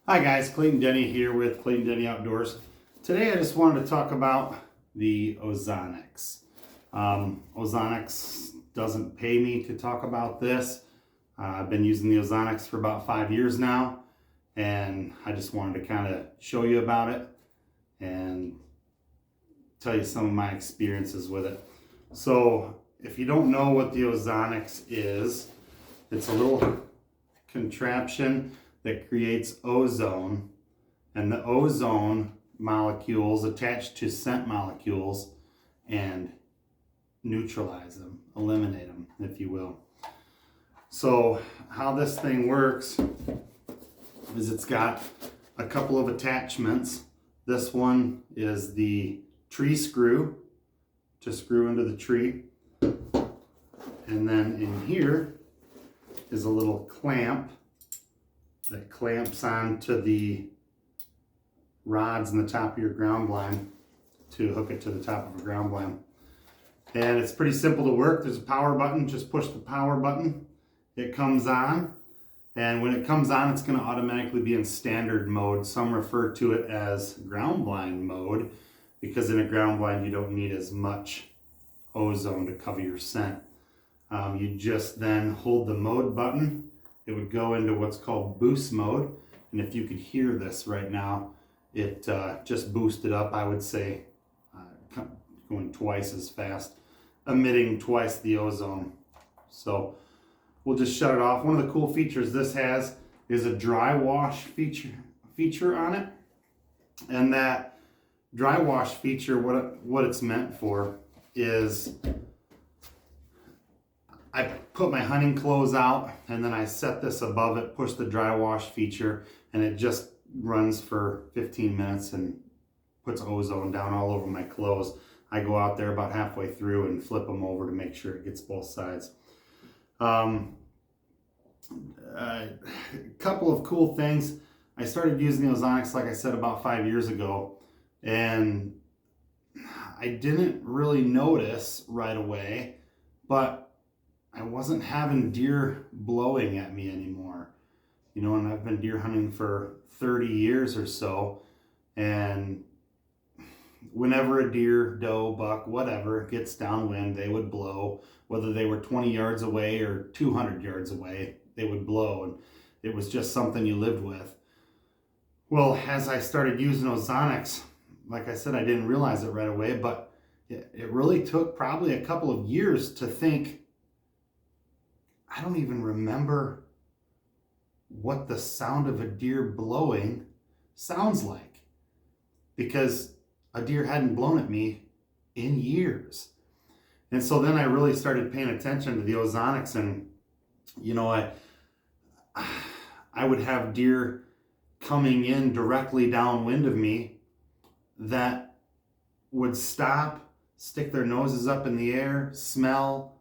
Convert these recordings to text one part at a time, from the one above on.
Hi guys, Clayton Denny here with Clayton Denny Outdoors. Today I just wanted to talk about the Ozonics. Ozonics doesn't pay me to talk about this. I've been using the Ozonics for about 5 years now, and I just wanted to kind of show you about it and tell you some of my experiences with it. So if you don't know what the Ozonics is, it's a little contraption that creates ozone, and the ozone molecules attach to scent molecules and neutralize them, eliminate them, if you will. So how this thing works is it's got a couple of attachments. This one is the tree screw to screw into the tree, and then in here is a little clamp that clamps onto the rods in the top of your ground blind to hook it to the top of a ground blind. And it's pretty simple to work. There's a power button, just push the power button. It comes on, and when it comes on, it's gonna automatically be in standard mode. Some refer to it as ground blind mode because in a ground blind, you don't need as much ozone to cover your scent. You just then hold the mode button. It would go into what's called boost mode. And if you could hear this right now, it just boosted up, I would say, going twice as fast, emitting twice the ozone. So we'll just shut it off. One of the cool features this has is a dry wash feature on it. And that dry wash feature, what it's meant for is I put my hunting clothes out and then I set this above it, push the dry wash feature, and it just runs for 15 minutes and puts ozone down all over my clothes. I go out there about halfway through and flip them over to make sure it gets both sides. A couple of cool things. I started using the Ozonics, like I said, about 5 years ago, and I didn't really notice right away, but I wasn't having deer blowing at me anymore. You know, and I've been deer hunting for 30 years or so, and whenever a deer, doe, buck, whatever, gets downwind, they would blow. Whether they were 20 yards away or 200 yards away, they would blow, and it was just something you lived with. Well, as I started using Ozonics, like I said, I didn't realize it right away, but it really took probably a couple of years to think, I don't even remember what the sound of a deer blowing sounds like, because a deer hadn't blown at me in years. And so then I really started paying attention to the Ozonics, and you know, I would have deer coming in directly downwind of me that would stop, stick their noses up in the air, smell,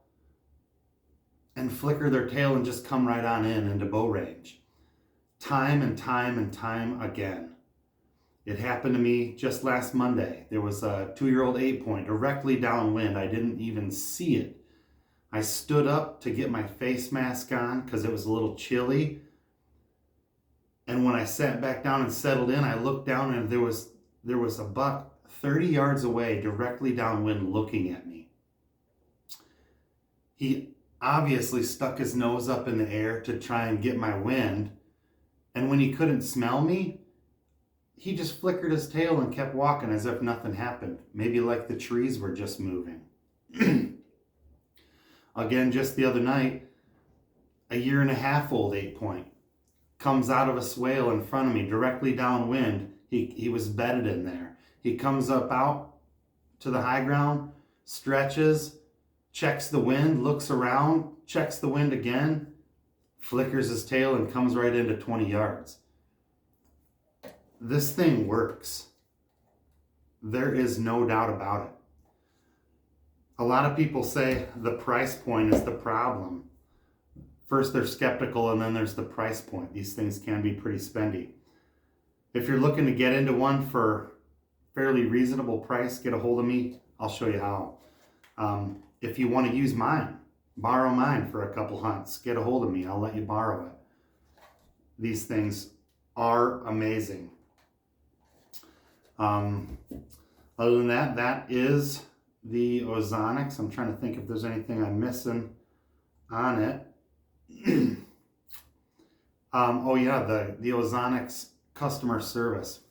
and flicker their tail and just come right on in into bow range. Time and time and time again. It happened to me just last Monday. There was a 2-year-old 8-point directly downwind. I didn't even see it. I stood up to get my face mask on because it was a little chilly. And when I sat back down and settled in, I looked down and there was a buck 30 yards away directly downwind looking at me. He obviously stuck his nose up in the air to try and get my wind, and when he couldn't smell me, he just flickered his tail and kept walking as if nothing happened, maybe like the trees were just moving. Again, just the other night, a 1.5-year-old 8-point comes out of a swale in front of me directly downwind. He was bedded in there. He comes up out to the high ground, stretches, checks the wind, looks around, checks the wind again, flickers his tail and comes right into 20 yards. This thing works. There is no doubt about it. A lot of people say the price point is the problem. First they're skeptical, and then there's the price point. These things can be pretty spendy. If you're looking to get into one for fairly reasonable price, get a hold of me. I'll show you how. If you want to use mine, borrow mine for a couple hunts, get a hold of me. I'll let you borrow it. These things are amazing. Other than that, that is the Ozonics. I'm trying to think if there's anything I'm missing on it. Oh yeah, the Ozonics customer service.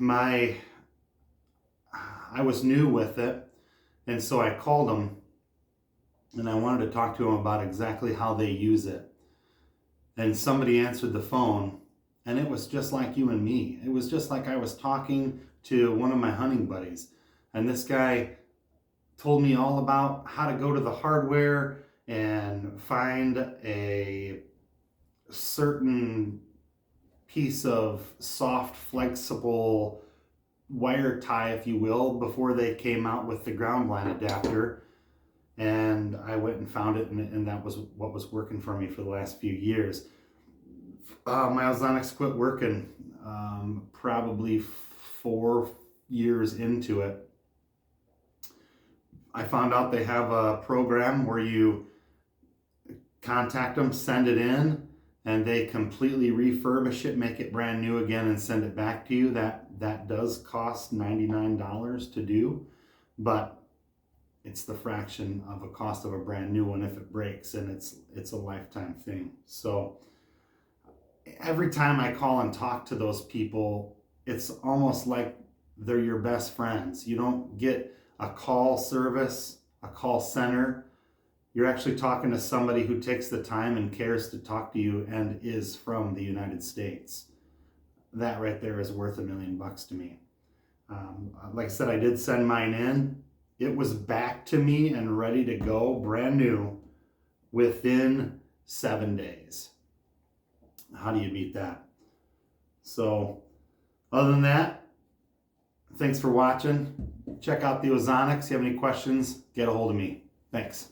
I was new with it, and so I called them and I wanted to talk to them about exactly how they use it. And somebody answered the phone, and it was just like you and me. It was just like I was talking to one of my hunting buddies. And this guy told me all about how to go to the hardware and find a certain piece of soft, flexible wire tie, if you will, before they came out with the ground line adapter. And I went and found it, and that was what was working for me for the last few years. My Ozonics quit working probably 4 years into it. I found out they have a program where you contact them, send it in, and they completely refurbish it, make it brand new again, and send it back to you. That does cost $99 to do, but it's the fraction of a cost of a brand new one if it breaks, and it's a lifetime thing. So every time I call and talk to those people, it's almost like they're your best friends. You don't get a call service, a call center. You're actually talking to somebody who takes the time and cares to talk to you and is from the United States. That right there is worth $1 million to me. Like I said, I did send mine in. It was back to me and ready to go, brand new, within 7 days. How do you beat that? So, other than that, thanks for watching. Check out the Ozonics. If you have any questions, get a hold of me. Thanks.